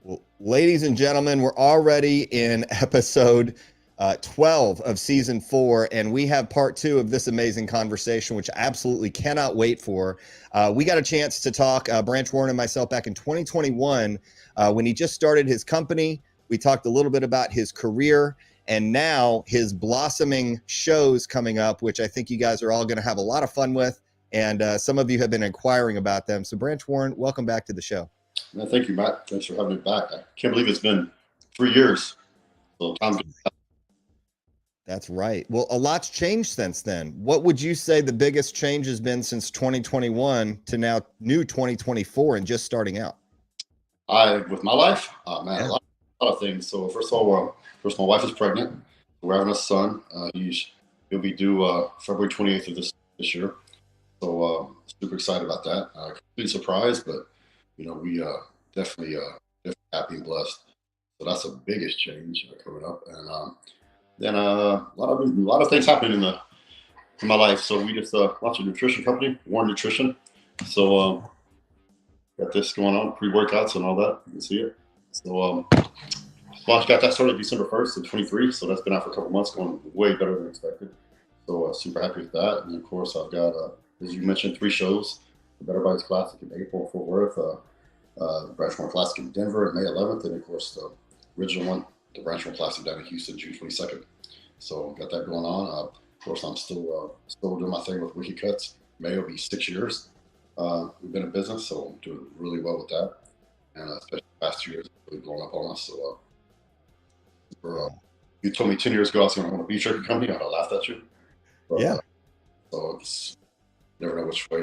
Well, ladies and gentlemen, we're already in episode 12 of season 4, and we have part 2 of this amazing conversation, which I absolutely cannot wait for. We got a chance to talk, Branch Warren and myself, back in 2021 when he just started his company. We talked a little bit about his career and now his blossoming shows coming up, which I think you guys are all going to have a lot of fun with. And some of you have been inquiring about them. So Branch Warren, welcome back to the show. No, thank you, Matt. Thanks for having me back. I can't believe it's been 3 years. So That's right. Well, a lot's changed since then. What would you say the biggest change has been since 2021 to now new 2024 and just starting out? with my life, man, a lot of things. So first of all, my wife is pregnant. We're having a son. He'll be due February 28th of this year. So super excited about that. Complete surprise, but we definitely happy and blessed. So that's the biggest change coming up, and then a lot of things happening in my life. So we just launched a nutrition company, Warren Nutrition. So got this going on, pre-workouts and all that. You can see it. So got that started December 1st of 23. So that's been out for a couple months, going way better than expected. So super happy with that. And of course, I've got, as you mentioned, 3 shows: the Better Bodies Classic in April in Fort Worth, the Branch Warren Classic in Denver, May 11th, and of course the original one, the Branch Warren Classic down in Houston, June 22nd. So got that going on. Of course, I'm still doing my thing with Wiki Cuts. May will be 6 years. We've been in business, so I'm doing really well with that. And especially the past 2 years, it's really blown up on us. So you told me 10 years ago I was going to own a beef jerky company, I'd have laughed at you. But, yeah. So it's never know which way.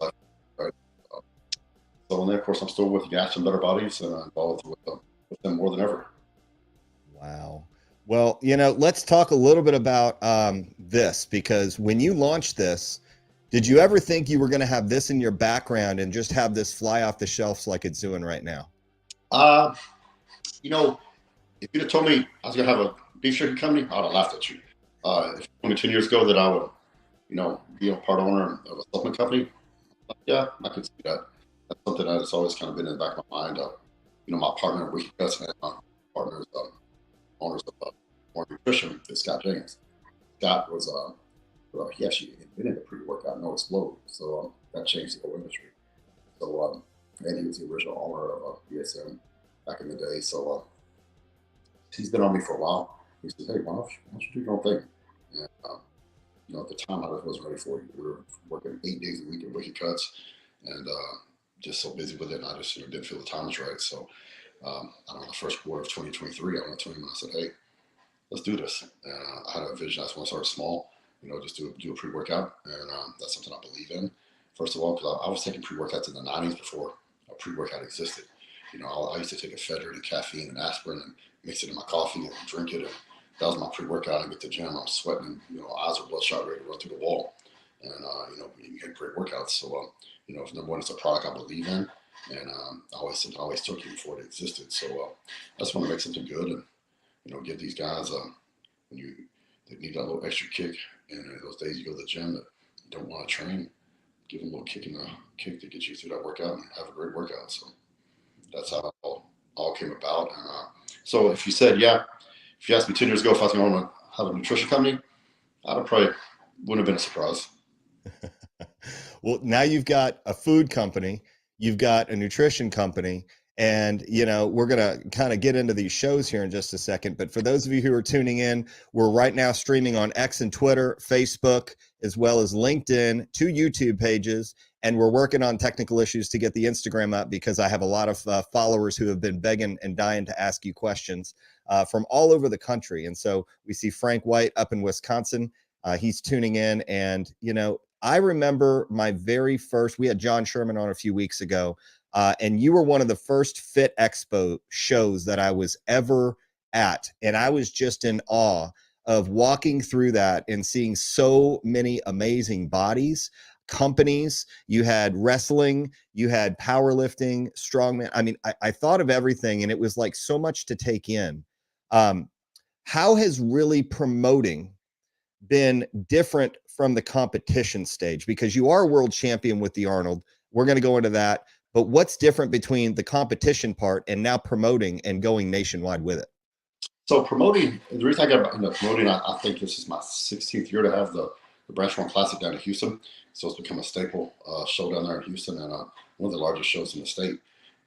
Right. So and then, of course, I'm still with Gas and Better Bodies, and I'm involved with them more than ever. Wow. Well, let's talk a little bit about this, because when you launched this, did you ever think you were going to have this in your background and just have this fly off the shelves like it's doing right now? If you'd have told me I was going to have a beef jerky company, I'd have laughed at you. If you told me 10 years ago that I would, be a part owner of a supplement company, yeah, I could see that. That's something that's always kind of been in the back of my mind. My partner, Wiki Cuts, and my partners, owners of Warren Nutrition, is Scott James. Scott was, he actually invented the pre-workout, no explode. So that changed the whole industry. So, and he was the original owner of BSM back in the day. So he's been on me for a while. He says, hey, why don't you do your own thing? And, at the time, I wasn't ready for it. We were working 8 days a week at Wiki Cuts, and just so busy with it, and I just didn't feel the time was right. So, the first quarter of 2023, I went to him and I said, hey, let's do this. And I had a vision. I just want to start small, just do a pre-workout, and that's something I believe in. First of all, because I was taking pre-workouts in the 90s before a pre-workout existed. I used to take ephedrine and caffeine and aspirin and mix it in my coffee and drink it. And that was my pre-workout. I get to the gym, I'm sweating, eyes are bloodshot, ready to run through the wall. And, you get great workouts. So, number one, it's a product I believe in. And I always took it before it existed. So I just want to make something good and, give these guys, when they need that little extra kick. And those days you go to the gym that you don't want to train, give them a little kick to get you through that workout and have a great workout. So that's how it all came about. And so if you asked me 10 years ago if I was going to have a nutrition company, wouldn't have been a surprise. Well, now you've got a food company, you've got a nutrition company, and, we're going to kind of get into these shows here in just a second. But for those of you who are tuning in, we're right now streaming on X and Twitter, Facebook, as well as LinkedIn, 2 YouTube pages. And we're working on technical issues to get the Instagram up, because I have a lot of followers who have been begging and dying to ask you questions from all over the country. And so we see Frank White up in Wisconsin. He's tuning in. And, I remember my very first, we had John Sherman on a few weeks ago, and you were one of the first Fit Expo shows that I was ever at. And I was just in awe of walking through that and seeing so many amazing bodies, companies. You had wrestling, you had powerlifting, strongman. I mean, I thought of everything, and it was like so much to take in. How has really promoting been different from the competition stage? Because you are world champion with the Arnold. We're going to go into that. but what's different between the competition part and now promoting and going nationwide with it? So promoting, the reason I got into promoting, I think this is my 16th year to have the Branch One Classic down in Houston. So it's become a staple show down there in Houston, and one of the largest shows in the state.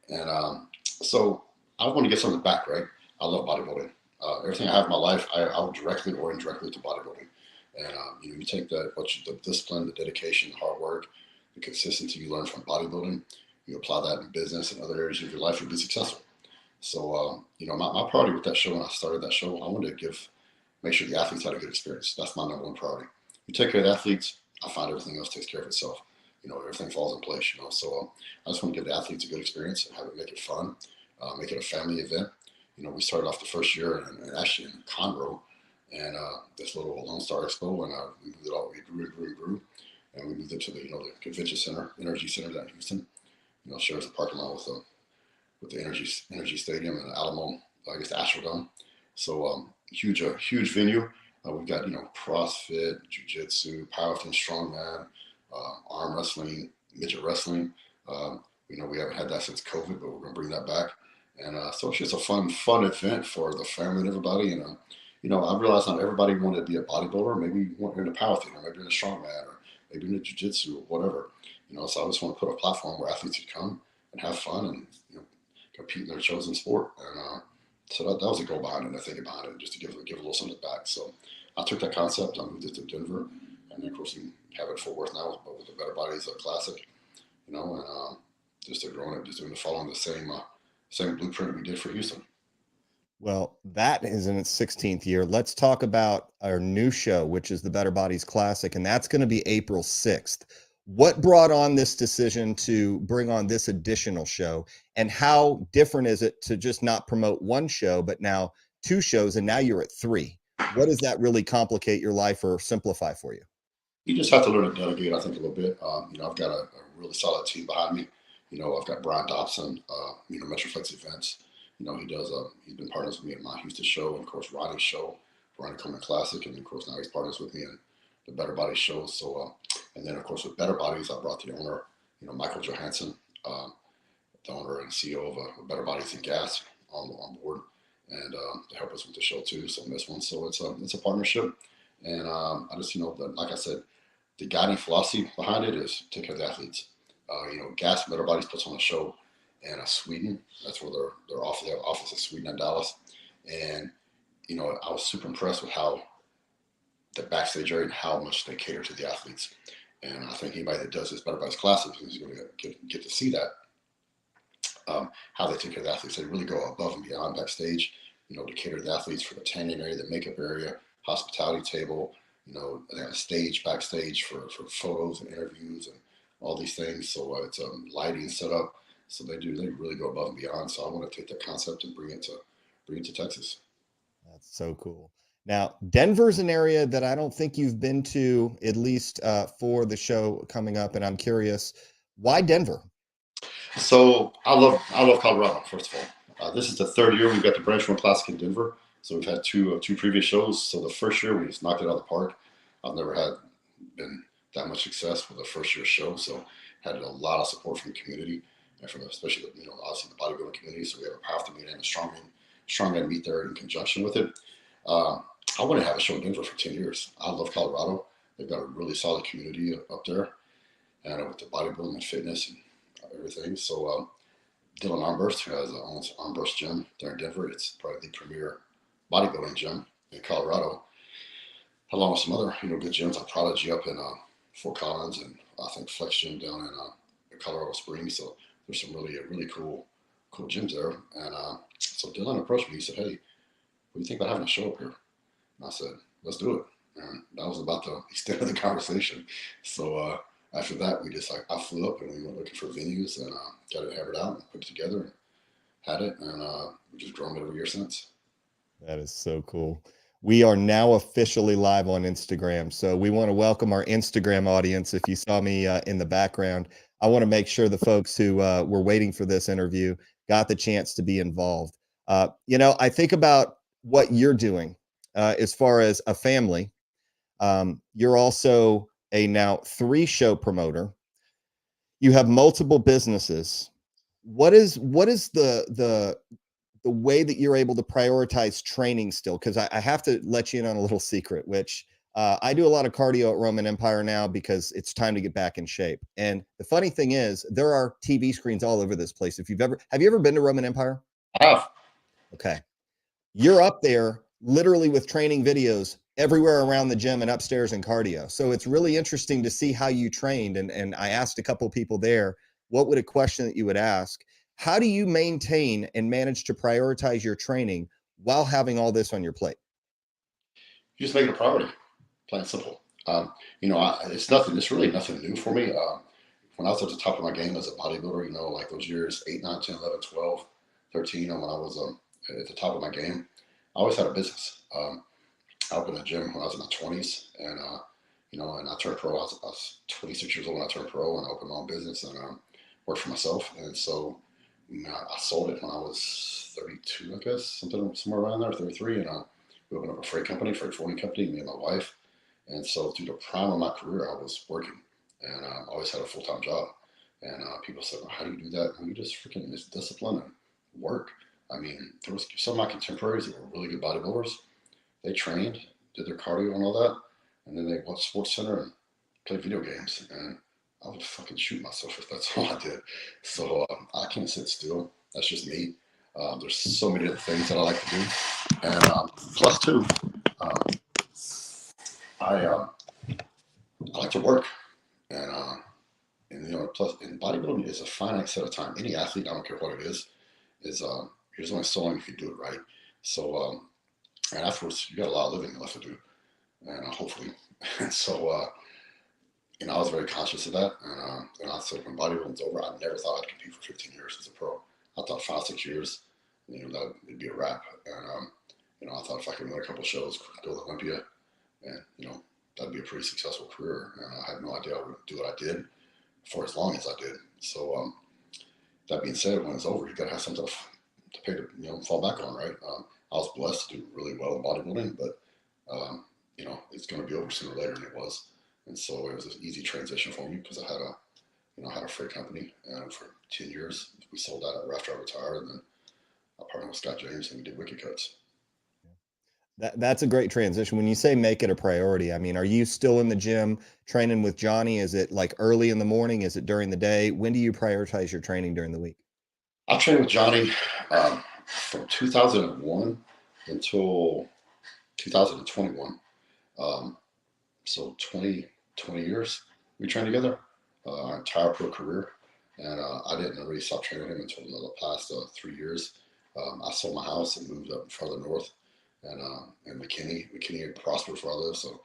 And so I want to get something back, right? I love bodybuilding. Everything I have in my life, I'll directly or indirectly to bodybuilding. And you take that, the discipline, the dedication, the hard work, the consistency you learn from bodybuilding, you apply that in business and other areas of your life, you'll be successful. So, my priority with that show, when I started that show, I wanted to make sure the athletes had a good experience. That's my number one priority. You take care of the athletes, I find everything else takes care of itself. Everything falls in place. So I just want to give the athletes a good experience and make it fun, make it a family event. We started off the first year and actually in Conroe, and this little Lone Star Expo, and we moved it all. We grew, and we moved it to the convention center, Energy Center down in Houston. Shares the parking lot with the Energy Stadium and Alamo, I guess the Astrodome. So huge venue. We've got CrossFit, Jiu-Jitsu, powerlifting, strongman, arm wrestling, midget wrestling. We haven't had that since COVID, but we're going to bring that back. And so it's just a fun event for the family and everybody. And I realize not everybody wanted to be a bodybuilder. Maybe you're into powerlifting, or maybe you're in a strongman, or maybe you're into jiu-jitsu, or whatever. So I just want to put a platform where athletes can come and have fun and compete in their chosen sport. And so that was the goal behind it, and the thinking behind it, just to give a little something back. So I took that concept, I moved it to Denver, and then of course we have it in Fort Worth now, but with the Better Bodies Classic, and just growing it, just following the same blueprint we did for Houston. Well, that is in its 16th year. Let's talk about our new show, which is the Better Bodies Classic, and that's going to be April 6th. What brought on this decision to bring on this additional show, and how different is it to just not promote one show, but now two shows, and now you're at three? What does that really complicate your life or simplify for you? You just have to learn to delegate, I think, a little bit. I've got a really solid team behind me. I've got Brian Dobson, Metroflex Events. He's been partners with me at my Houston show, and of course Ronnie's show, Ronnie Coleman Classic, and then of course now he's partners with me in the Better Bodies show. So, and then of course with Better Bodies, I brought the owner, Michael Johansson, the owner and CEO of Better Bodies and Gas, on board, and to help us with the show too. So in this one, so it's a partnership, and I just like I said, the guiding philosophy behind it is take care of the athletes. Gas Better Bodies puts on a show in Sweden. That's where they have office in Sweden and Dallas. And, I was super impressed with how the backstage area and how much they cater to the athletes. And I think anybody that does this Better Bodies Classic is going to get to see that, how they take care of the athletes. They really go above and beyond backstage, to cater to the athletes for the tanning area, the makeup area, hospitality table. They have a stage backstage for photos and interviews and all these things. So it's lighting set up. So they really go above and beyond. So I want to take that concept and bring it to Texas. That's so cool. Now, Denver's an area that I don't think you've been to, at least for the show coming up. And I'm curious, why Denver? So I love Colorado. First of all, this is the third year we've got the Branch One Classic in Denver. So we've had two previous shows. So the first year we just knocked it out of the park. I've never been that much success with the first year show. So had a lot of support from the community, and from especially obviously the bodybuilding community. So we have a powerlifting meet and a strongman meet there in conjunction with it. I want to have a show in Denver for 10 years. I love Colorado. They've got a really solid community up there, and with the bodybuilding and fitness and everything. So Dylan Armbrust, who owns Armbrust Gym there in Denver, it's probably the premier bodybuilding gym in Colorado, along with some other good gyms like Prodigy up in Fort Collins, and I think Flex Gym down in Colorado Springs. So there's some really cool gyms there. And so Dylan approached me. He said, "Hey, what do you think about having a show up here?" And I said, "Let's do it." And that was about the extent of the conversation. So after that, I flew up and we went looking for venues and got it hammered out and put it together and had it, and we've just grown it every year since. That is so cool. We are now officially live on Instagram. So we want to welcome our Instagram audience. If you saw me in the background, I want to make sure the folks who were waiting for this interview got the chance to be involved. I think about what you're doing as far as a family. You're also a now 3-show promoter. You have multiple businesses. What is the way that you're able to prioritize training still? Because I have to let you in on a little secret, which I do a lot of cardio at Roman Empire now because it's time to get back in shape. And the funny thing is, there are TV screens all over this place. If you've ever have you ever been to Roman Empire? I have. Okay, you're up there literally with training videos everywhere around the gym and upstairs in cardio. So it's really interesting to see how you trained. And I asked a couple of people there, what would a question that you would ask? How do you maintain and manage to prioritize your training while having all this on your plate? You just make it a priority, plain and simple. It's nothing. It's really nothing new for me. When I was at the top of my game as a bodybuilder, like those years 8, 9, 10, 11, 12, 13, when I was at the top of my game, I always had a business. I opened a gym when I was in my 20s, and I turned pro. I was 26 years old when I turned pro, and I opened my own business and worked for myself. And so I sold it when I was 32, I guess, somewhere around there, 33, and we opened up a freight company, freight forwarding company, me and my wife. And so through the prime of my career, I was working, and I always had a full-time job. And people said, well, "How do you do that?" And you just freaking just discipline and work. I mean, there was some of my contemporaries that were really good bodybuilders. They trained, did their cardio and all that, and then they watched Sports Center and played video games. And I would fucking shoot myself if that's all I did. So I can't sit still. That's just me. There's so many other things that I like to do, and plus too, um, I like to work, and plus in bodybuilding is a finite set of time. Any athlete, I don't care what it is there's only so long you can do it right. So and afterwards, you got a lot of living left to do, and hopefully, and so I was very conscious of that. And I said when bodybuilding's over, I never thought I'd compete for 15 years as a pro. I thought 5, 6 years, that it'd be a wrap. And I thought if I could win a couple shows, go to Olympia, and that'd be a pretty successful career. And I had no idea I would do what I did for as long as I did. So that being said, when it's over, you got to have something to pay to fall back on, right? I was blessed to do really well in bodybuilding, but it's going to be over sooner or later, and it was. And so it was an easy transition for me because I had a freight company for 10 years. We sold that after I retired, and then I partnered with Scott James and we did Wicked Cuts. That's a great transition. When you say make it a priority, I mean, are you still in the gym training with Johnny? Is it like early in the morning? Is it during the day? When do you prioritize your training during the week? I trained with Johnny from 2001 until 2021. So 20 years we trained together, our entire pro career. And I didn't really stop training with him until the past 3 years. I sold my house and moved up farther north, and McKinney had prospered where I live. So,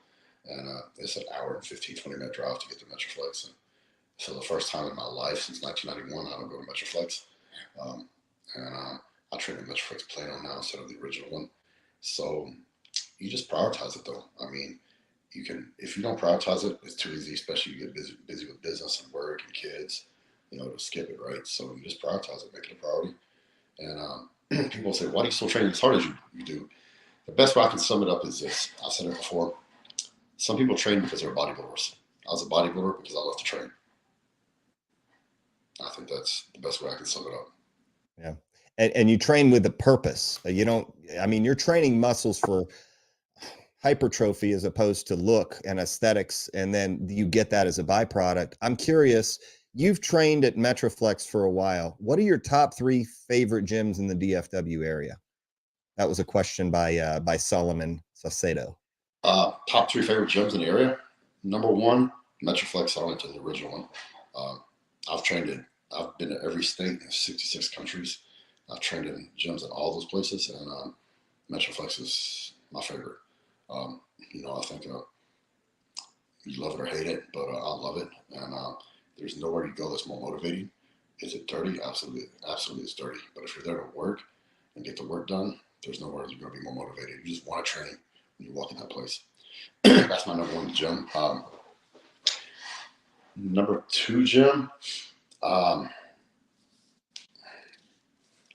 and it's an hour and 15, 20-minute drive to get to Metroflex. And so the first time in my life since 1991, I don't go to Metroflex. Um, and I train at Metroflex Plano now instead of the original one. So you just prioritize it though. I mean, if you don't prioritize it, it's too easy, especially you get busy with business and work and kids, to skip it, right? So you just prioritize it, make it a priority. And people say, why do you still train as hard as you do? The best way I can sum it up is this. I said it before. Some people train because they're bodybuilders. I was a bodybuilder because I love to train. I think that's the best way I can sum it up. Yeah. And you train with a purpose. You don't, I mean, you're training muscles for hypertrophy as opposed to look and aesthetics, and then you get that as a byproduct. I'm curious, you've trained at Metroflex for a while. What are your top 3 favorite gyms in the DFW area? That was a question by Solomon Saucedo. Top 3 favorite gyms in the area. Number 1, Metroflex Arlington, the original one. I've been to every state in 66 countries. I've trained in gyms in all those places, and Metroflex is my favorite. I think you love it or hate it, but I love it. And there's nowhere you go that's more motivating. Is it dirty? Absolutely, absolutely, it's dirty. But if you're there to work and get the work done, there's nowhere you're going to be more motivated. You just want to train when you walk in that place. That's my number 1 gym. Number 2 gym, I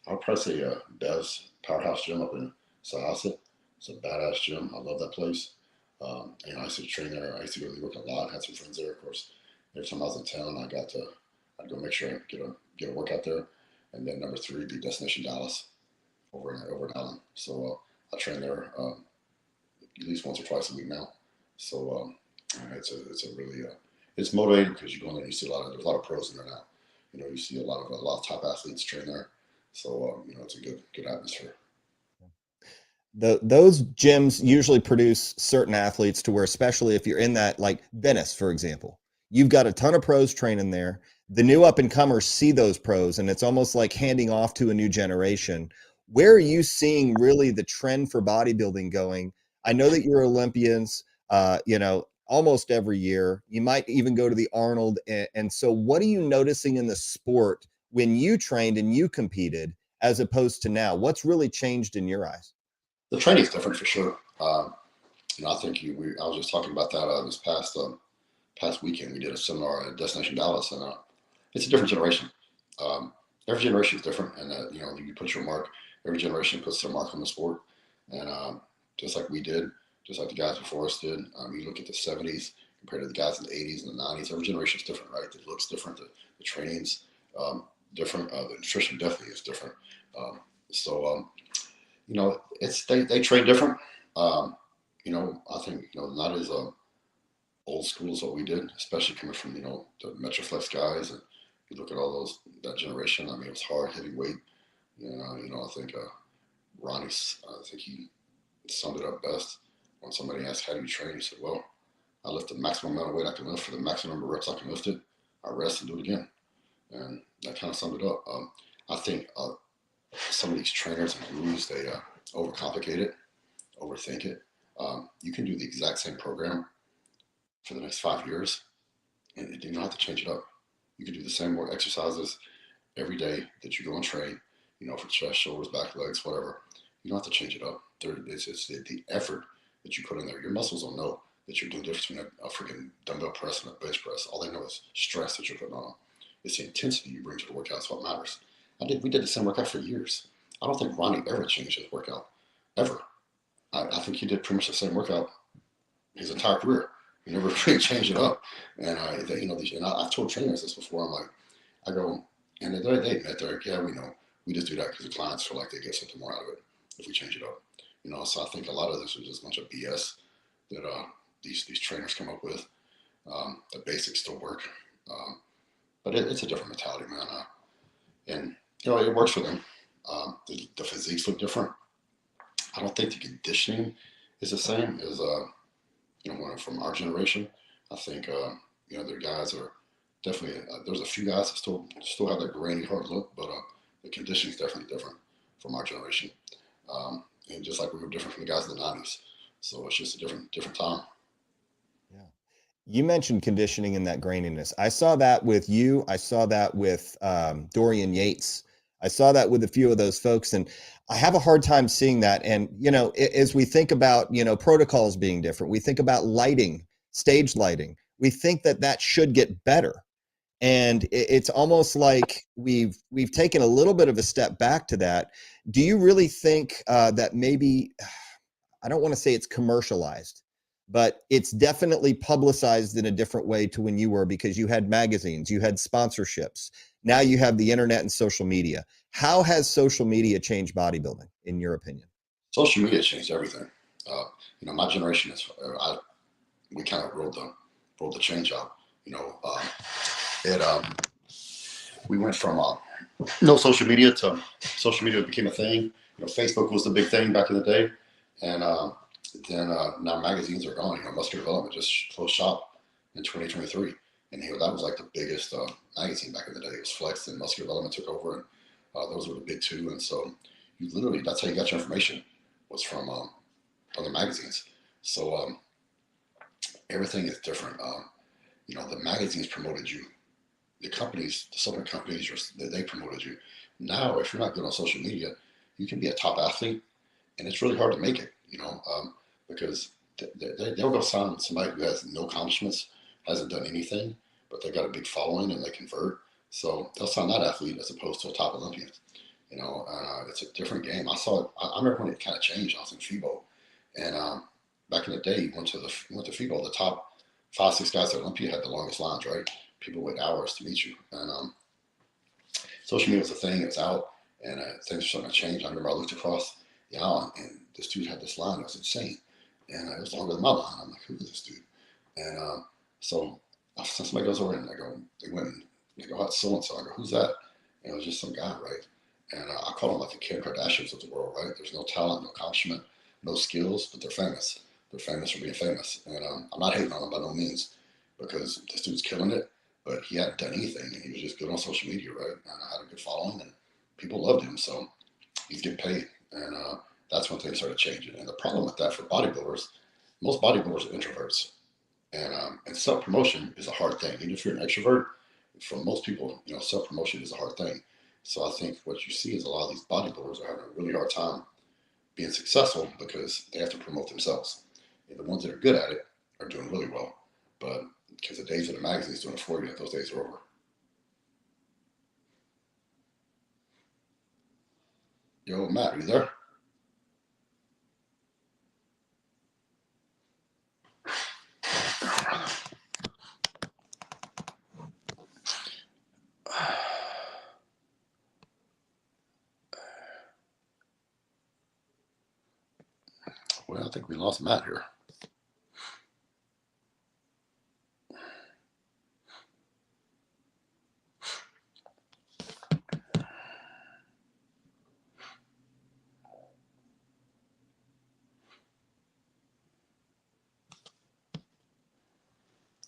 would probably say Bev's Powerhouse Gym up in Syosset. It's a badass gym. I love that place. I used to train there. I used to go to New York a lot. Had some friends there, of course. Every time I was in town, I'd go make sure I get a workout there. and then number 3 would be Destination Dallas over in Allen. So I train there at least once or twice a week now. So it's a really it's motivating because you go in there and you see there's a lot of pros in there now. You see a lot of top athletes train there. So it's a good atmosphere. Those gyms usually produce certain athletes to where, especially if you're in that, like Venice, for example, you've got a ton of pros training there. The new up and comers see those pros, and it's almost like handing off to a new generation. Where are you seeing really the trend for bodybuilding going? I know that you're Olympians, almost every year. You might even go to the Arnold. And so what are you noticing in the sport when you trained and you competed as opposed to now? What's really changed in your eyes? The training is different for sure. I think I was just talking about that this past weekend. We did a seminar at Destination Dallas, and it's a different generation. Every generation is different, and you put your mark. Every generation puts their mark on the sport, and just like we did, just like the guys before us did. You look at the '70s compared to the guys in the '80s and the '90s. Every generation is different, right? It looks different. The training's different. The nutrition definitely is different. So they train different. I think not as old school as what we did, especially coming from the Metroflex guys. And you look at all that generation. I mean, it was hard, heavyweight. I think Ronnie, I think he summed it up best when somebody asked, "How do you train?" He said, "Well, I lift the maximum amount of weight I can lift for the maximum number of reps I can lift it. I rest and do it again." And that kind of summed it up. I think some of these trainers and gurus, they overcomplicate it, overthink it. You can do the exact same program for the next 5 years, and you don't have to change it up. You can do the same more exercises every day that you go and train, for chest, shoulders, back, legs, whatever. You don't have to change it up. It's the effort that you put in there. Your muscles don't know that you're doing difference between a freaking dumbbell press and a bench press. All they know is stress that you're putting on them. It's the intensity you bring to the workout. That's what matters. We did the same workout for years. I don't think Ronnie ever changed his workout, ever. I think he did pretty much the same workout his entire career. He never really changed it up. And I've told trainers this before. I'm like, I go, and they admit, they're like, yeah, we know. We just do that because the clients feel like they get something more out of it if we change it up. So I think a lot of this is just a bunch of BS that these trainers come up with. The basics still work, but it's a different mentality, man. And it works for them. The physiques look different. I don't think the conditioning is the same as one from our generation. I think their guys are definitely there's a few guys that still have that grainy hard look, but the conditioning is definitely different from our generation. And just like we were different from the guys in the '90s, so it's just a different time. Yeah. You mentioned conditioning and that graininess. I saw that with you. I saw that with Dorian Yates. I saw that with a few of those folks, and I have a hard time seeing that. And as we think about protocols being different, we think about lighting, stage lighting. We think that should get better, and it's almost like we've taken a little bit of a step back to that. Do you really think that maybe, I don't want to say it's commercialized, but it's definitely publicized in a different way to when you were, because you had magazines, you had sponsorships. Now you have the internet and social media. How has social media changed bodybuilding, in your opinion? Social media changed everything. My generation we kind of rolled the change out. We went from no social media to social media became a thing. Facebook was the big thing back in the day, and then now magazines are gone. Muscular Development just closed shop in 2023, and that was like the biggest magazine back in the day. It was Flex, and Muscular Development took over, and those were the big two. And so you literally, that's how you got your information, was from other magazines. So everything is different. The magazines promoted you. The companies, the supplement companies, they promoted you. Now, if you're not good on social media, you can be a top athlete, and it's really hard to make it, because they'll go sign somebody who has no accomplishments, hasn't done anything, but they've got a big following and they convert. So they'll sign that athlete as opposed to a top Olympian. It's a different game. I saw it. I remember when it kind of changed. I was in FIBO, and back in the day, you went to FIBO. The top 5-6 guys at Olympia had the longest lines, right? People wait hours to meet you, and social media was a thing. It was out, and things were starting to change. I remember I looked across the aisle, and this dude had this line that was insane, and it was longer than my line. I'm like, who is this dude? And so somebody goes over, and I go, they went, and they go, that's so and so. I go, who's that? And it was just some guy, right? And I call them like the Kim Kardashians of the world, right? There's no talent, no accomplishment, no skills, but they're famous. They're famous for being famous. And I'm not hating on them by no means, because this dude's killing it, but he hadn't done anything, and he was just good on social media, right? And I had a good following, and people loved him, so he's getting paid. And that's when things started changing. And the problem with that for bodybuilders, most bodybuilders are introverts. And self-promotion is a hard thing. Even if you're an extrovert, for most people, self-promotion is a hard thing. So I think what you see is a lot of these bodybuilders are having a really hard time being successful because they have to promote themselves. And the ones that are good at it are doing really well. But because the days of the magazines doing it for you, those days are over. Yo, Matt, are you there? Well, I think we lost Matt here.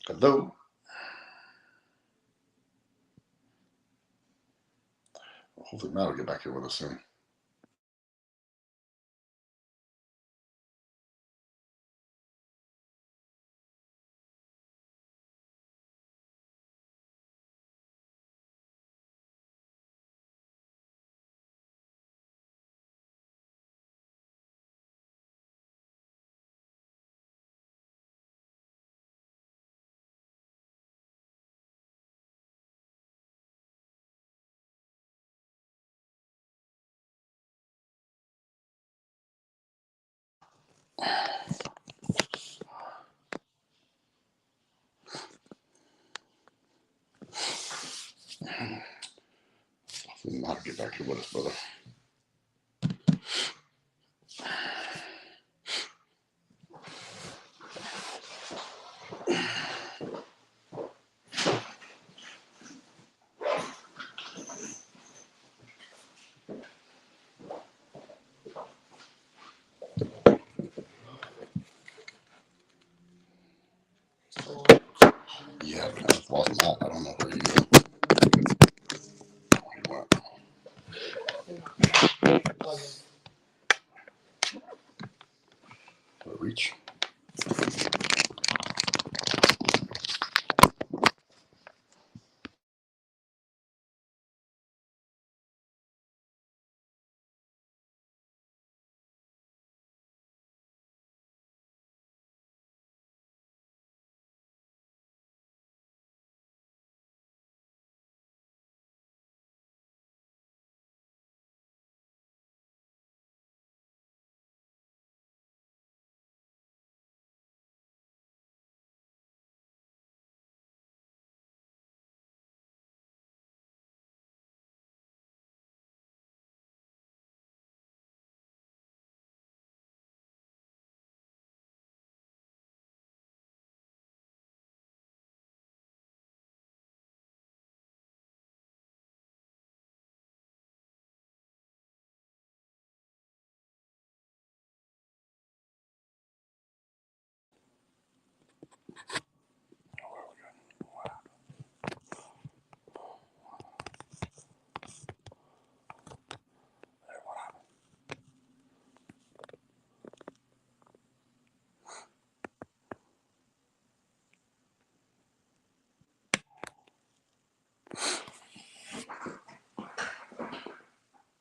Hello? Well, hopefully Matt will get back here with us soon. Hopefully Matt will get back here with us, brother. Yeah, but I've lost Matt. I don't know where he went. Did I reach?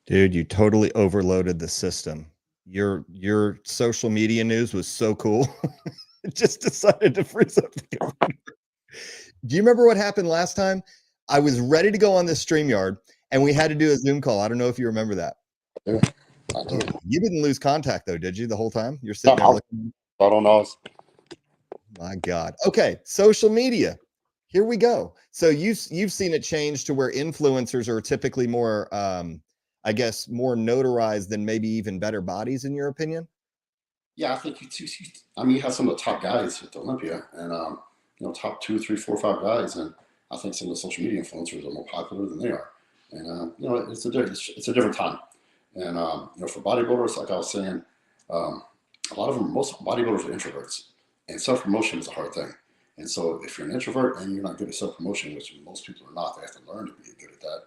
Dude, you totally overloaded the system. Your social media news was so cool. It just decided to freeze up the computer. Do you remember what happened last time? I was ready to go on this StreamYard, and we had to do a Zoom call. I don't know if you remember that. Yeah, I do. You didn't lose contact though, did you? The whole time you're sitting there looking. I don't know. My God. Okay, social media. Here we go. So you've seen it change to where influencers are typically more, I guess, more notarized than maybe even better bodies, in your opinion. Yeah, I think I mean, you have some of the top guys at the Olympia, and top two, three, four, five guys, and I think some of the social media influencers are more popular than they are. And it's a different time. And for bodybuilders, like I was saying, um, a lot of them, most bodybuilders are introverts, and self promotion is a hard thing. And so, if you're an introvert and you're not good at self promotion, which most people are not, they have to learn to be good at that.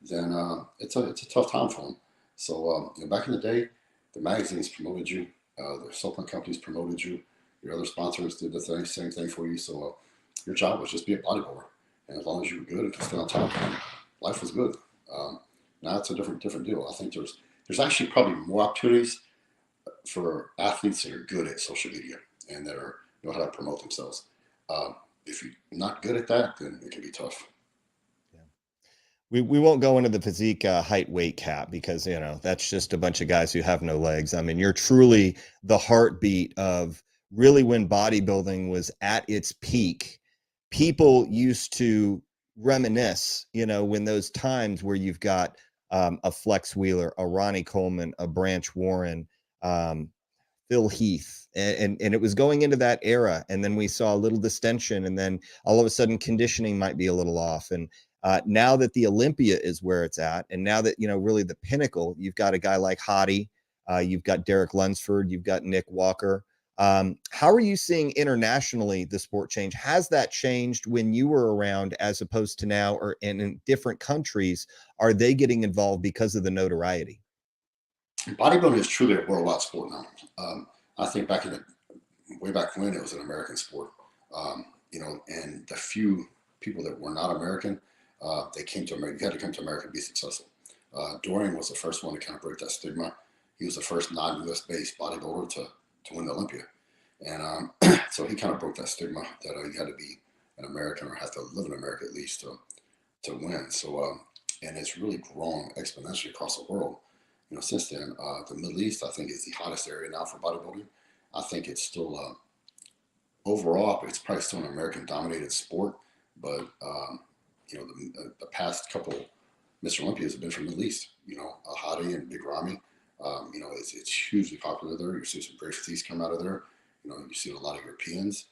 Then it's a tough time for them. So back in the day, the magazines promoted you, the supplement companies promoted you, your other sponsors did the same thing for you. So your job was just be a bodybuilder, and as long as you were good and could stay on top, life was good. Um, Now it's a different deal. I think there's actually probably more opportunities for athletes that are good at social media and that know how to promote themselves. If you're not good at that, then it can be tough. Yeah. We won't go into the physique height weight cap because that's just a bunch of guys who have no legs. I mean, you're truly the heartbeat of really when bodybuilding was at its peak. People used to reminisce, when those times where you've got a Flex Wheeler, a Ronnie Coleman, a Branch Warren, um, Phil Heath, and it was going into that era, and then we saw a little distension, and then all of a sudden conditioning might be a little off, and now that the Olympia is where it's at, and now that really the pinnacle, you've got a guy like Hottie, you've got Derek Lunsford, you've got Nick Walker. How are you seeing internationally the sport change? Has that changed when you were around as opposed to now, or in different countries? Are they getting involved because of the notoriety? Bodybuilding is truly a worldwide sport now. I think way back when it was an American sport, and the few people that were not American, they came to America. You had to come to America to be successful. Dorian was the first one to kind of break that stigma. He was the first non-U.S. based bodybuilder to win the Olympia, and so he kind of broke that stigma that you had to be an American or have to live in America at least to win. So, and it's really grown exponentially across the world. Since then, the Middle East, I think, is the hottest area now for bodybuilding. I think it's still overall, it's probably still an American-dominated sport, but the past couple Mr. Olympias have been from the Middle East. Hadi and Big Ramy. It's hugely popular there. You see some great physiques come out of there. You see a lot of Europeans,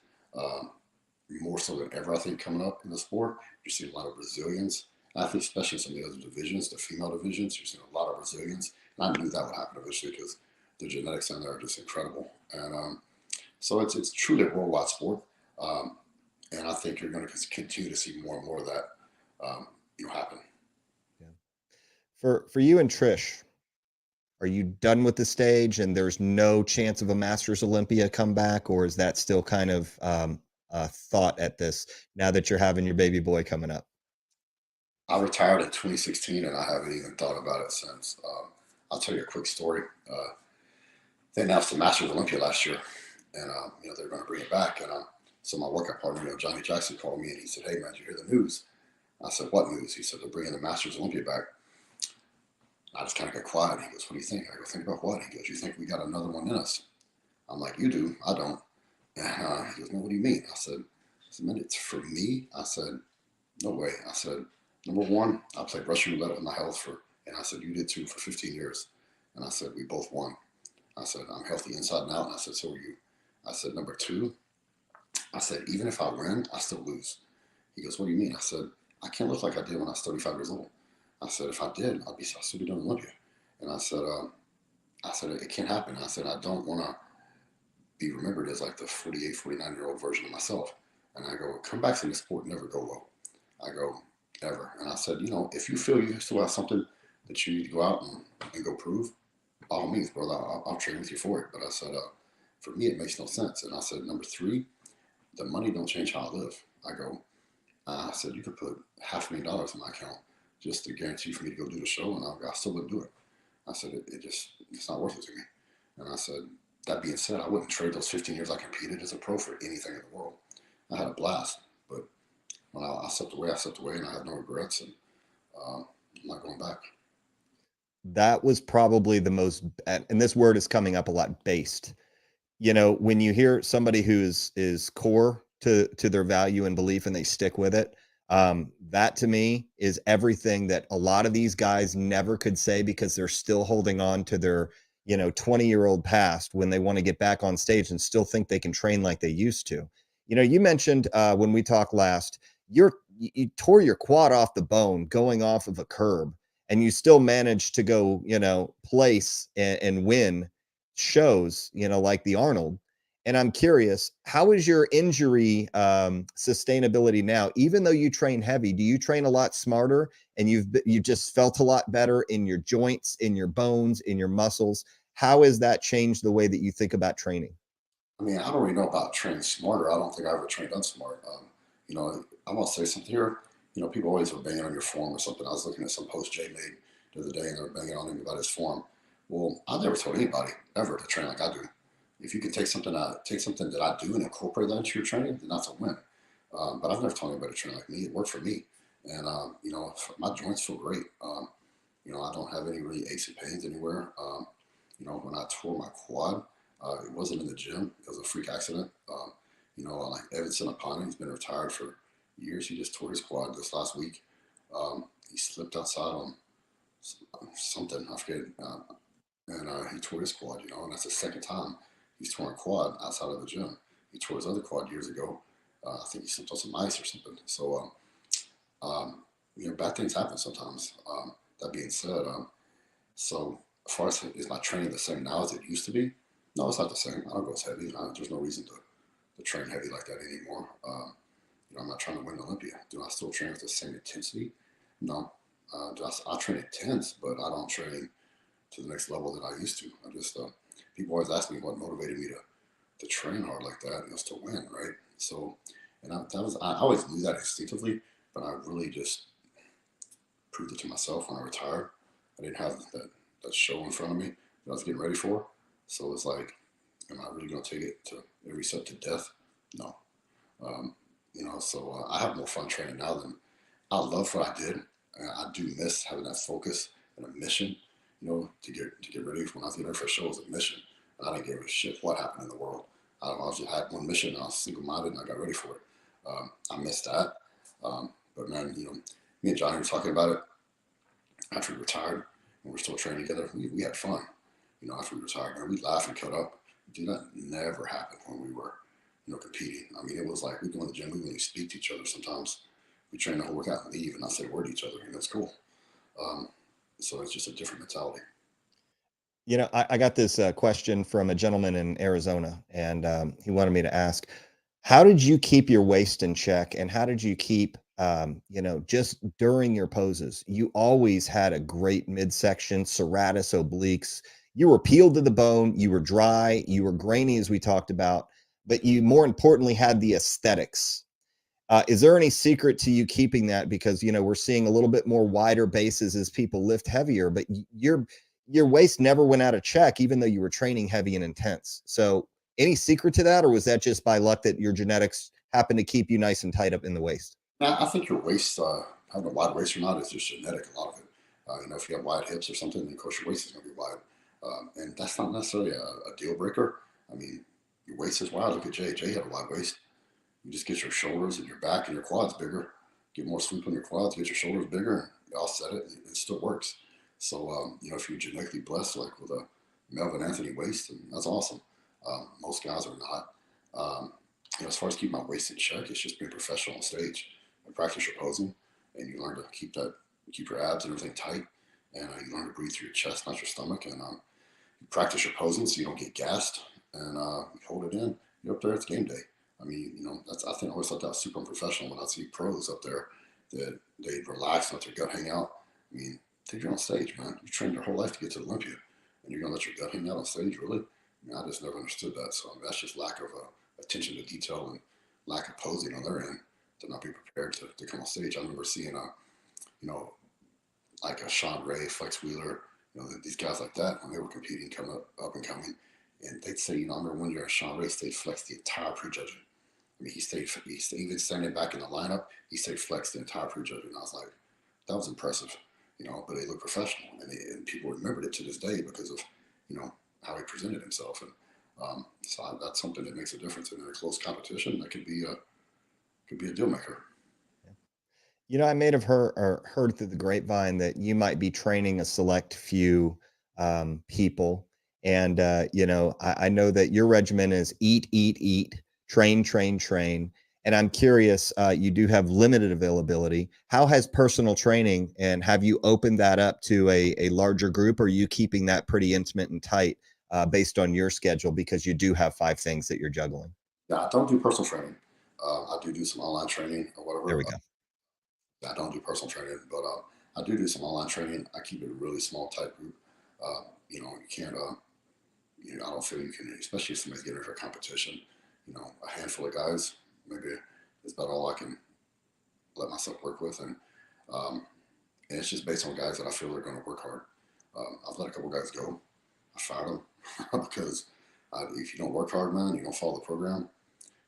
more so than ever, I think, coming up in the sport. You see a lot of Brazilians. I think especially some of the other divisions, the female divisions, you're seeing a lot of Brazilians. And I knew that would happen eventually because the genetics on there are just incredible. And so it's truly a worldwide sport. And I think you're going to continue to see more and more of that happen. Yeah. For you and Trish, are you done with the stage and there's no chance of a Masters Olympia comeback, or is that still kind of a thought at this now that you're having your baby boy coming up? I retired in 2016 and I haven't even thought about it since. I'll tell you a quick story. They announced the Masters Olympia last year, and they're going to bring it back. And so my workout partner, Johnny Jackson, called me and he said, "Hey man, did you hear the news?" I said, "What news?" He said, "They're bringing the Masters Olympia back." I just kind of got quiet. He goes, "What do you think?" I go, "Think about what?" He goes, "You think we got another one in us?" I'm like, "You do? I don't." And he goes, "No, what do you mean?" I said, "Man, it's for me." I said, "No way." I said, "Number one, I played Russian roulette with my health and I said, you did too, for 15 years. And I said, we both won. I said, I'm healthy inside and out. And I said, so are you. I said, number two, I said, even if I win, I still lose. He goes, what do you mean? I said, I can't look like I did when I was 35 years old. I said, if I did, I'd still be doing Olympia. And I said, it can't happen. I said, I don't want to be remembered as like the 48, 49-year-old version of myself. And I go, comebacks in the sport never go low. I go, ever. And I said, if you feel you still have something that you need to go out and go prove, by all means, brother, I'll train with you for it. But I said, for me, it makes no sense. And I said, number three, the money don't change how I live. I said, you could put $500,000 in my account just to guarantee for me to go do the show, and I still wouldn't do it. I said, it's not worth it to me. And I said, that being said, I wouldn't trade those 15 years I competed as a pro for anything in the world. I had a blast, but when I stepped away, and I have no regrets, and I'm not going back. That was probably the most, and this word is coming up a lot, based. When you hear somebody who is core to their value and belief and they stick with it. That to me is everything that a lot of these guys never could say because they're still holding on to their 20-year-old past when they want to get back on stage and still think they can train like they used to. You mentioned when we talked last, you tore your quad off the bone going off of a curb, and you still managed to go, place and win shows, like the Arnold. And I'm curious, how is your injury sustainability now? Even though you train heavy, do you train a lot smarter and you just felt a lot better in your joints, in your bones, in your muscles? How has that changed the way that you think about training? I mean, I don't really know about training smarter. I don't think I ever trained unsmart. I want to say something here. People always are banging on your form or something. I was looking at some post Jay made the other day, and they were banging on him about his form. Well, I never told anybody ever to train like I do. If you can take something that I do and incorporate that into your training, then that's a win. But I've never told anybody to train like me. It worked for me, and my joints feel great. I don't have any really aches and pains anywhere. When I tore my quad, it wasn't in the gym. It was a freak accident. Like Evanson Apana, he's been retired for years. He just tore his quad this last week. He slipped outside on something, I forget, and he tore his quad, and that's the second time he's torn a quad outside of the gym. He tore his other quad years ago. I think he slipped on some ice or something. So, bad things happen sometimes. That being said, so as far as is my training the same now as it used to be? No, it's not the same. I don't go as heavy. There's no reason to train heavy like that anymore. I'm not trying to win Olympia. Do I still train with the same intensity? No. I train intense, but I don't train to the next level that I used to. I just people always ask me what motivated me to train hard like that. It was to win, right? So, and I always knew that instinctively, but I really just proved it to myself when I retired. I didn't have that show in front of me that I was getting ready for. So it's like, am I really going to take it to every step to death? No. Um, so I have more fun training now than I love what I did. I do miss having that focus and a mission, to get ready. When I was getting ready for a show, it was a mission. I didn't give a shit what happened in the world. I just had one mission. I was single-minded, and I got ready for it. I missed that. But man, me and Johnny were talking about it after we retired, and we're still training together. We had fun, after we retired. Man, we laugh and cut up. Dude, that never happened when we were, competing. I mean, it was like we go in the gym, we wouldn't even speak to each other sometimes. We train the whole workout and leave and not say a word to each other, and that's cool. Um, so it's just a different mentality. I got this question from a gentleman in Arizona, and he wanted me to ask, how did you keep your waist in check, and how did you keep, just during your poses? You always had a great midsection, serratus obliques. You were peeled to the bone. You were dry. You were grainy, as we talked about, but you more importantly had the aesthetics. Is there any secret to you keeping that? Because we're seeing a little bit more wider bases as people lift heavier, but your waist never went out of check, even though you were training heavy and intense. So, any secret to that, or was that just by luck that your genetics happened to keep you nice and tight up in the waist? Now, I think your waist, having a wide waist or not, is just genetic. A lot of it. If you have wide hips or something, then of course your waist is going to be wide, and that's not necessarily a deal breaker. I mean, your waist is wide. Look at Jay. Jay had a wide waist. You just get your shoulders and your back and your quads bigger. Get more sweep on your quads. Get your shoulders bigger. You offset it. And it still works. So if you're genetically blessed, like with a Melvin Anthony waist, then that's awesome. Most guys are not. As far as keeping my waist in check, it's just being professional on stage and practice your posing, and you learn to keep your abs and everything tight, and you learn to breathe through your chest, not your stomach, and you practice your posing so you don't get gassed, and you hold it in. You're up there, it's game day. I mean, I think I always thought that was super unprofessional when I see pros up there that they relax and let their gut hang out. I mean, take you on stage, man. You trained your whole life to get to Olympia, and you're gonna let your gut hang out on stage, really? I mean, I just never understood that. So that's just lack of attention to detail and lack of posing on their end to not be prepared to come on stage. I remember seeing you know, like a Sean Ray, Flex Wheeler, these guys like that when they were competing, coming up and coming, and they'd say, I remember one year Sean Ray stayed flex the entire prejudging. I mean, he stayed even standing back in the lineup, he stayed flex the entire prejudging. I was like, that was impressive, but they looked professional, and people remembered it to this day because of, how he presented himself. And that's something that makes a difference. And in a close competition, that could be could be a deal maker. You know, I may have heard through the grapevine that you might be training a select few people. And, you know, I know that your regimen is eat, eat, eat, train, train, train. And I'm curious, you do have limited availability. How has personal training, and have you opened that up to a larger group, or are you keeping that pretty intimate and tight based on your schedule because you do have 5 things that you're juggling? Yeah, I don't do personal training. I do some online training or There whatever. we go. I don't do personal training, but I do some online training. I keep it a really small, tight group. You know, you can't. I don't feel you can, especially if somebody's getting into a competition. You know, a handful of guys, maybe is about all I can let myself work with, um, and it's just based on guys that I feel are going to work hard. I've let a couple guys go. I fired them because if you don't work hard, man, you don't follow the program.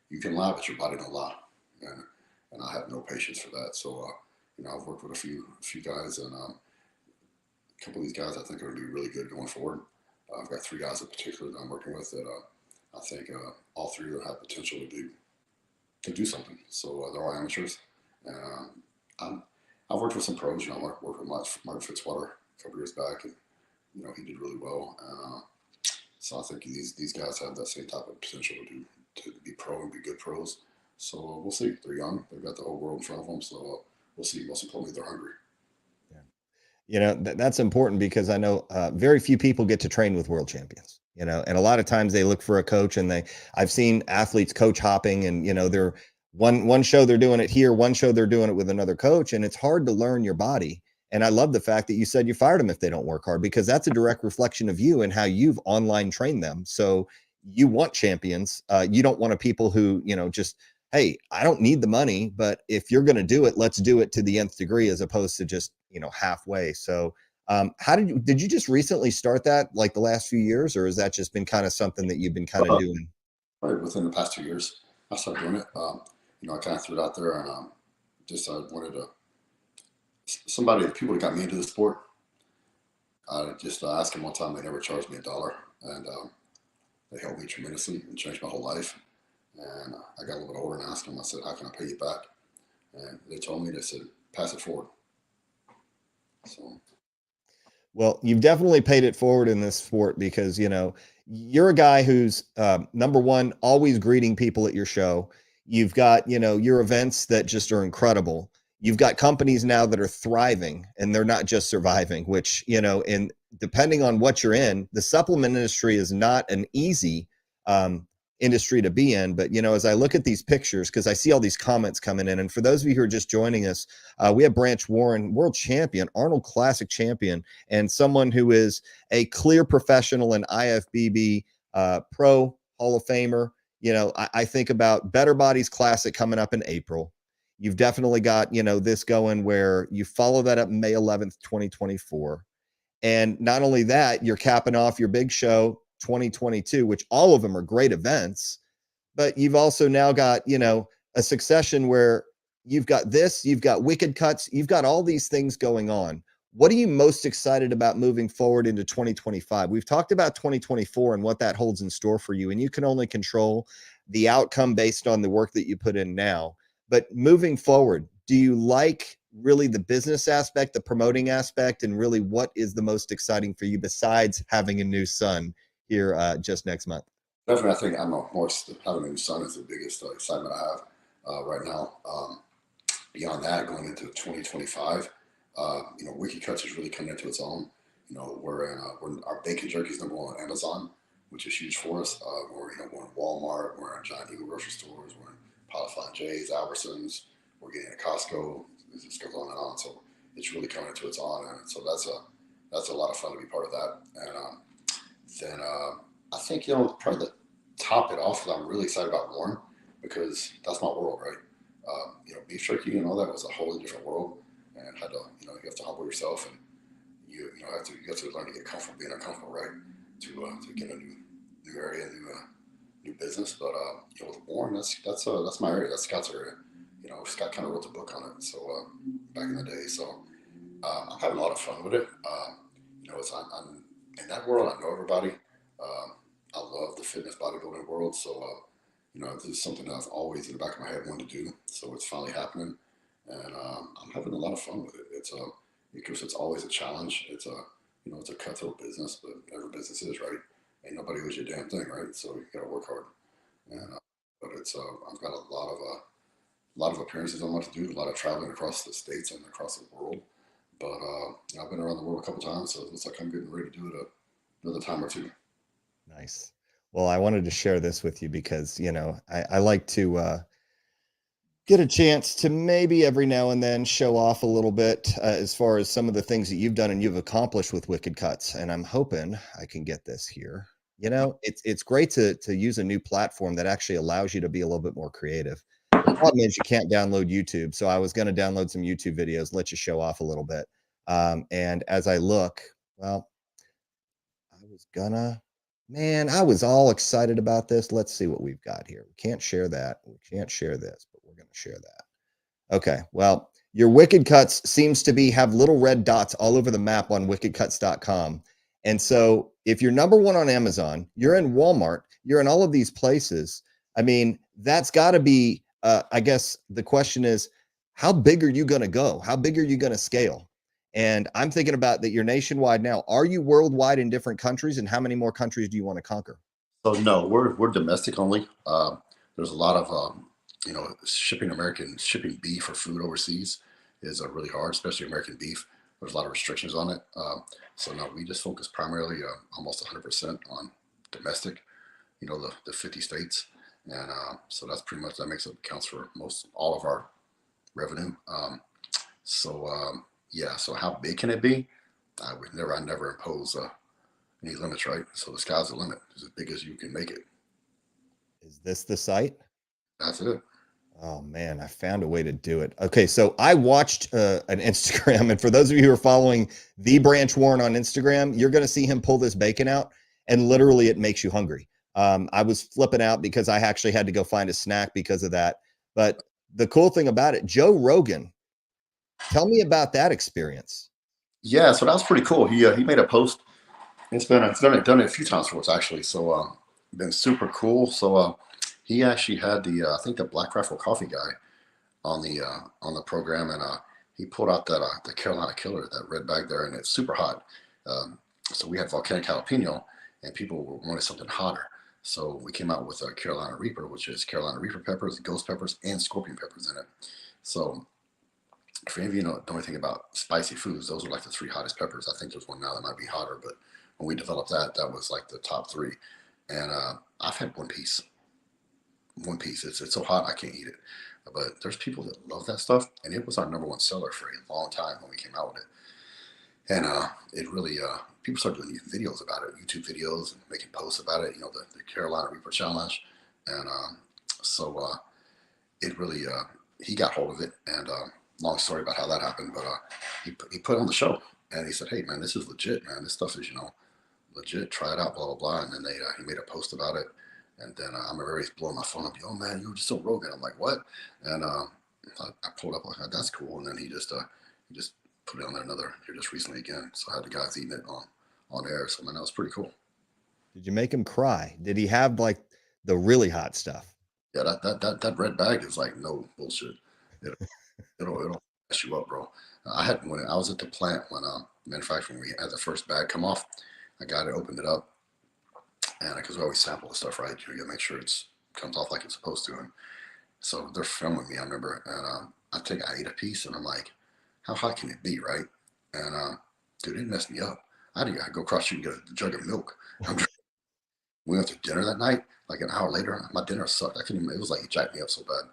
You can lie, but your body don't lie, and I have no patience for that. So, you know, I've worked with a few guys, and a couple of these guys I think are going to be really good going forward. I've got 3 guys in particular that I'm working with that I think all 3 of them have potential to do something. So they're all amateurs, and I've worked with some pros. You know, I worked with Mark Fitzwater a couple years back, and you know he did really well. So I think these guys have that same type of potential to be pro and be good pros. So we'll see. They're young. They've got the whole world in front of them. So we'll see. Most importantly, they're hungry. Yeah. You know, that's important because I know very few people get to train with world champions, you know, and a lot of times they look for a coach, and I've seen athletes coach hopping, and, you know, they're one show they're doing it here, one show they're doing it with another coach. And it's hard to learn your body. And I love the fact that you said you fired them if they don't work hard, because that's a direct reflection of you and how you've online trained them. So you want champions. You don't want a people who, you know, just, hey, I don't need the money, but if you're going to do it, let's do it to the nth degree, as opposed to just, you know, halfway. So, how did you just recently start that, like the last few years, or has that just been kind of something that you've been kind of Uh, doing? right within the past 2 years, I started doing it. You know, I kind of threw it out there, and just I wanted to somebody, the people that got me into the sport. I just asked them one time. They never charged me a dollar, and they helped me tremendously and changed my whole life. And I got a little bit older and asked them. I said, "How can I pay you back?" And they told me. They said, "Pass it forward." So Well, you've definitely paid it forward in this sport because, you know, you're a guy who's number one, always greeting people at your show. You've got, you know, your events that just are incredible. You've got companies now that are thriving, and they're not just surviving, which, you know, and depending on what you're in, the supplement industry is not an easy um, industry to be in. But, you know, as I look at these pictures, because I see all these comments coming in, and for those of you who are just joining us, we have Branch Warren, world champion, Arnold Classic champion, and someone who is a clear professional in IFBB, pro Hall of Famer. You know, I think about Better Bodies Classic coming up in April. You've definitely got, you know, this going where you follow that up May 11th, 2024. And not only that, you're capping off your big show 2022, which all of them are great events, but you've also now got, you know, a succession where you've got this, you've got Wicked Cuts, you've got all these things going on. What are you most excited about moving forward into 2025? We've talked about 2024 and what that holds in store for you, and you can only control the outcome based on the work that you put in now. But moving forward, do you like really the business aspect, the promoting aspect, and really what is the most exciting for you besides having a new son here just next month? definitely, I think I'm more having a new son is the biggest excitement I have right now. Beyond that, going into 2025, you know, Wiki Cuts is really coming into its own. You know, we're our bacon jerky is #1 on Amazon, which is huge for us. We're in Walmart, we're in Giant Eagle grocery stores, we're in Pilot Flying J's, Albertsons, we're getting at Costco. It just goes on and on. So it's really coming into its own, and so that's a lot of fun to be part of that. And then I think, you know, probably to top it off, I'm really excited about Warren because that's my world, right? You know, beef jerky and all that was a wholly different world, and had to, you know, you have to humble yourself, and you have to learn to get comfortable being uncomfortable, right? To get a new area, new business. But you know, with Warren, that's my area. That's Scott's area. You know, Scott kind of wrote the book on it. So back in the day, so I'm having a lot of fun with it. You know, I'm in that world. I know everybody. I love the fitness bodybuilding world. So this is something that I've always in the back of my head wanted to do. So it's finally happening, and I'm having a lot of fun with it. Because it's always a challenge. It's a cutthroat business, but every business is, right. Ain't nobody owes you a damn thing, right? So you got to work hard. And but I've got a lot of appearances I want to do, a lot of traveling across the states and across the world. But I've been around the world a couple times, so it looks like I'm getting ready to do it another time or two. Nice. Well, I wanted to share this with you because, I like to get a chance to maybe every now and then show off a little bit as far as some of the things that you've done and you've accomplished with Wicked Cuts. And I'm hoping I can get this here. It's great to use a new platform that actually allows you to be a little bit more creative. The problem is you can't download YouTube. So I was going to download some YouTube videos, let you show off a little bit. And as I look, well, I was gonna, man, I was all excited about this. Let's see what we've got here. We can't share that. We can't share this, but we're going to share that. Okay. Well, your Wicked Cuts seems to be have little red dots all over the map on wickedcuts.com. And so if you're number one on Amazon, you're in Walmart, you're in all of these places. I mean, that's got to be, I guess the question is, how big are you going to go? How big are you going to scale? And I'm thinking about that you're nationwide now. Are you worldwide in different countries? And how many more countries do you want to conquer? So no, we're domestic only. There's a lot of shipping beef or food overseas is really hard, especially American beef. There's a lot of restrictions on it. So no, we just focus primarily almost 100% on domestic. The 50 states, and so that's pretty much that makes up counts for most all of our revenue. Yeah. So how big can it be? I never impose any limits, right? So the sky's the limit. It's as big as you can make it. Is this the site? That's it. Oh man, I found a way to do it. Okay, so I watched an Instagram, and for those of you who are following the Branch Warren on Instagram, you're going to see him pull this bacon out, and literally it makes you hungry. I was flipping out because I actually had to go find a snack because of that. But the cool thing about it, Joe Rogan, tell me about that experience. Yeah, so that was pretty cool. He made a post. It's done it a few times for us actually. So been super cool. So he actually had I think the Black Rifle Coffee guy on the program, and he pulled out that the Carolina Killer, that red bag there, and it's super hot. So we had volcanic jalapeno, and people wanted something hotter. So we came out with a Carolina Reaper, which is Carolina Reaper peppers, ghost peppers, and scorpion peppers in it. So for any of you know don't anything about spicy foods, those are like the three hottest peppers. I think there's one now that might be hotter, but when we developed that was like the top three. And I've had one piece. One piece. It's so hot I can't eat it. But there's people that love that stuff, and it was our number one seller for a long time when we came out with it. And it really people started doing videos about it, YouTube videos, and making posts about it. The Carolina Reaper Challenge, and it really he got hold of it. And long story about how that happened, but he put it on the show, and he said, "Hey man, this is legit, man. This stuff is legit. Try it out, blah blah blah." And then he made a post about it. And then I remember he's blowing my phone up. "Oh man, you were just so Rogan." I'm like, "What?" And I pulled up like, "That's cool." And then he just put it on there here just recently again. So I had the guys eating it on air. So man, that was pretty cool. Did you make him cry? Did he have like the really hot stuff? Yeah, that red bag is like no bullshit. It, it'll mess you up, bro. When I was at the plant when manufacturing, we had the first bag come off. I got it, opened it up, and because we always sample the stuff, right? You gotta make sure it's comes off like it's supposed to. And so they're filming me, I remember, and I ate a piece, and I'm like, how hot can it be, right? And dude, it messed me up. I had to go across the street and get a jug of milk. We went to dinner that night. Like an hour later, my dinner sucked. I couldn't even. It was like it jacked me up so bad.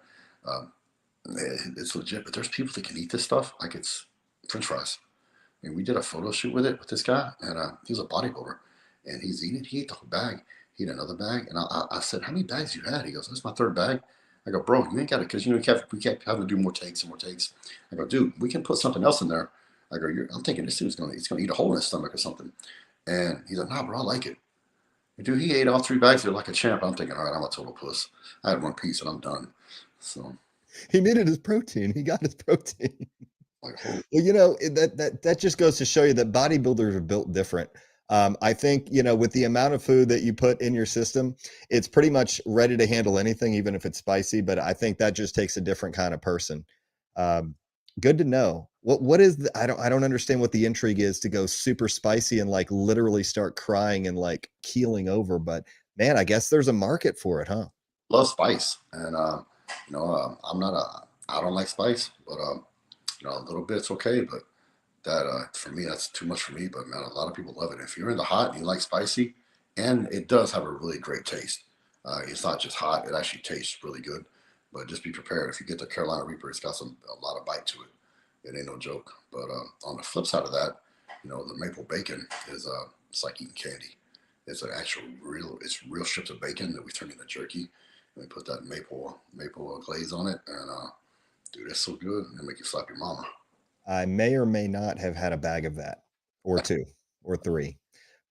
It's legit, but there's people that can eat this stuff like it's French fries. And we did a photo shoot with it with this guy, and he was a bodybuilder, and he's eating it. He ate the whole bag. He ate another bag, and I said, "How many bags you had?" He goes, "This is my third bag." I go, "Bro, you ain't got it because we kept having to do more takes and more takes." I go, "Dude, we can put something else in there." I go, "I'm thinking this dude's gonna eat a hole in his stomach or something," and he's like, "Nah, bro, I like it." And dude, he ate all three bags of it like a champ. I'm thinking, all right, I'm a total puss. I had one piece and I'm done. So He needed his protein. He got his protein. like, holy. Well, that just goes to show you that bodybuilders are built different. I think, with the amount of food that you put in your system, it's pretty much ready to handle anything, even if it's spicy. But I think that just takes a different kind of person. Um, Good to know. What is I don't understand what the intrigue is to go super spicy and like literally start crying and like keeling over. But man, I guess there's a market for it, huh? Love spice, and I'm not I don't like spice, but a little bit's okay. But that for me, that's too much for me. But man, a lot of people love it. If you're into hot and you like spicy, and it does have a really great taste. It's not just hot; it actually tastes really good. But just be prepared. If you get the Carolina Reaper, it's got a lot of bite to it. It ain't no joke. But on the flip side of that, the maple bacon is it's like eating candy. It's an actual it's real strips of bacon that we turn into jerky, and we put that maple glaze on it, and dude, it's so good. It make you slap your mama. I may or may not have had a bag of that, or two, or three.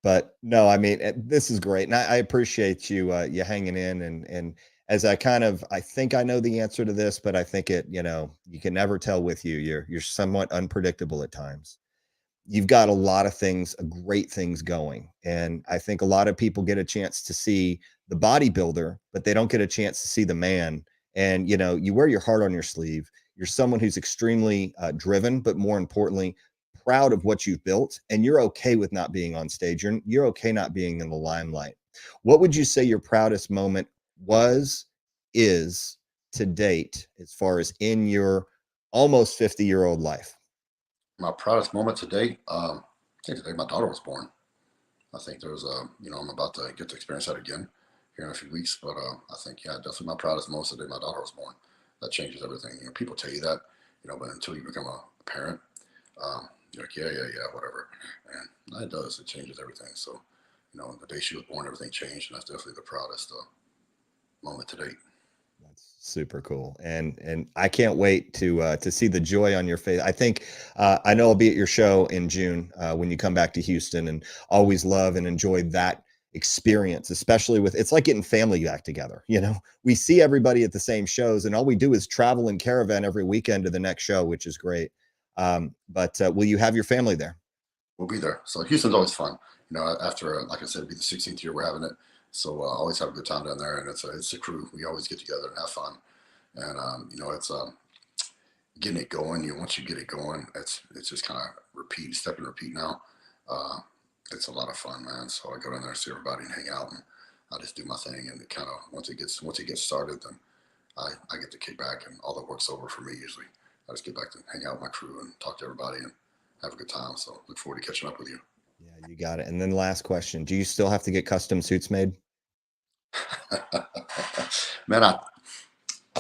But no, I mean, this is great, and I appreciate you hanging in, and as I think I know the answer to this, but I think you can never tell with you. You're somewhat unpredictable at times. You've got a lot of things, great things going. And I think a lot of people get a chance to see the bodybuilder, but they don't get a chance to see the man. And, you wear your heart on your sleeve. You're someone who's extremely driven, but more importantly, proud of what you've built. And you're okay with not being on stage. You're okay not being in the limelight. What would you say your proudest moment was, is to date, as far as in your almost 50-year-old life? My proudest moment today, I think the day my daughter was born. I think there's I'm about to get to experience that again here in a few weeks. But I think, yeah, definitely my proudest moment is the day my daughter was born. That changes everything. People tell you that, but until you become a parent, you're like, yeah, yeah, yeah, whatever. And it does. It changes everything. So, the day she was born, everything changed, and that's definitely the proudest moment to date. That's super cool, and I can't wait to see the joy on your face. I think I know I'll be at your show in June when you come back to Houston, and always love and enjoy that experience, especially with it's like getting family back together. We see everybody at the same shows, and all we do is travel in caravan every weekend to the next show, which is great. But will you have your family there? We'll be there. So Houston's always fun. After like I said, it'll be the 16th year we're having it. So always have a good time down there, and it's a crew. We always get together and have fun, and it's getting it going. Once you get it going, it's just kind of step and repeat now. Uh, it's a lot of fun, man. So I go down there, see everybody, and hang out, and I just do my thing. And it kind of once it gets started, then I get to kick back, and all the work's over for me usually. I just get back to hang out with my crew and talk to everybody and have a good time. So look forward to catching up with you. Yeah, you got it. And then last question: do you still have to get custom suits made? Man, I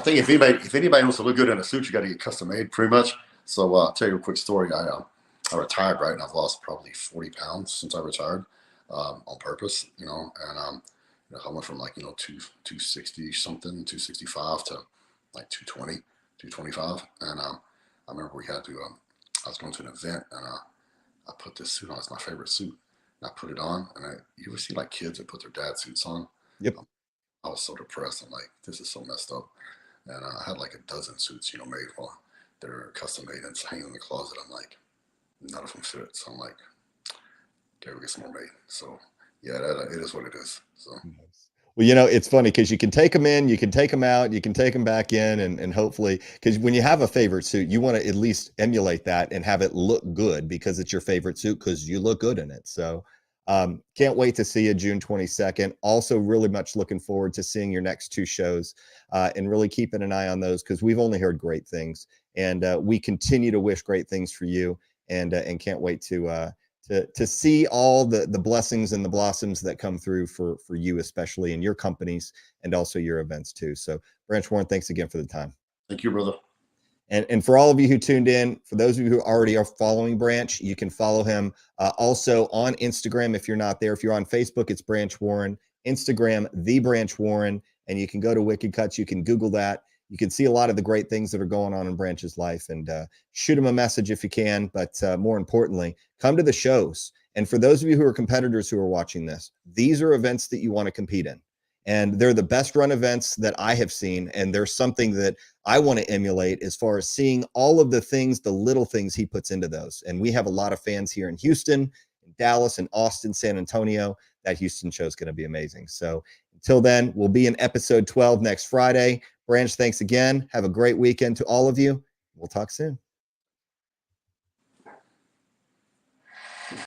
think if anybody wants to look good in a suit, you got to get custom made, pretty much. So I'll tell you a quick story. I retired, right, and I've lost probably 40 pounds since I retired on purpose, and I went from like 260 something, 265 to like 220, 225, and I remember we had to. I was going to an event, and I put this suit on. It's my favorite suit. And I put it on, and you ever see like kids that put their dad suits on? Yep. I was so depressed. I'm like, this is so messed up. And I had like a dozen suits, made well, they're custom made and it's hanging in the closet. I'm like, none of them fit. So I'm like, okay, we'll get some more made. So yeah, it is what it is. So Nice. Well, it's funny because you can take them in, you can take them out, you can take them back in, and hopefully, because when you have a favorite suit, you want to at least emulate that and have it look good because it's your favorite suit because you look good in it. So, can't wait to see you June 22nd. Also, really much looking forward to seeing your next two shows and really keeping an eye on those because we've only heard great things, and we continue to wish great things for you, and can't wait to see all the blessings and the blossoms that come through for you, especially in your companies and also your events too. So Branch Warren, thanks again for the time. thank you, brother. And for all of you who tuned in, for those of you who already are following Branch, you can follow him also on Instagram if you're not there. If you're on Facebook, it's Branch Warren. Instagram, The Branch Warren. And you can go to Wicked Cuts. You can Google that. You can see a lot of the great things that are going on in Branch's life, and shoot him a message if you can. But more importantly, come to the shows. And for those of you who are competitors who are watching this, these are events that you want to compete in. And they're the best run events that I have seen. And there's something that I want to emulate as far as seeing all of the things, the little things he puts into those. And we have a lot of fans here in Houston, in Dallas and Austin, San Antonio. That Houston show is going to be amazing. So until then, we'll be in episode 12 next Friday. Branch, thanks again. Have a great weekend to all of you. We'll talk soon.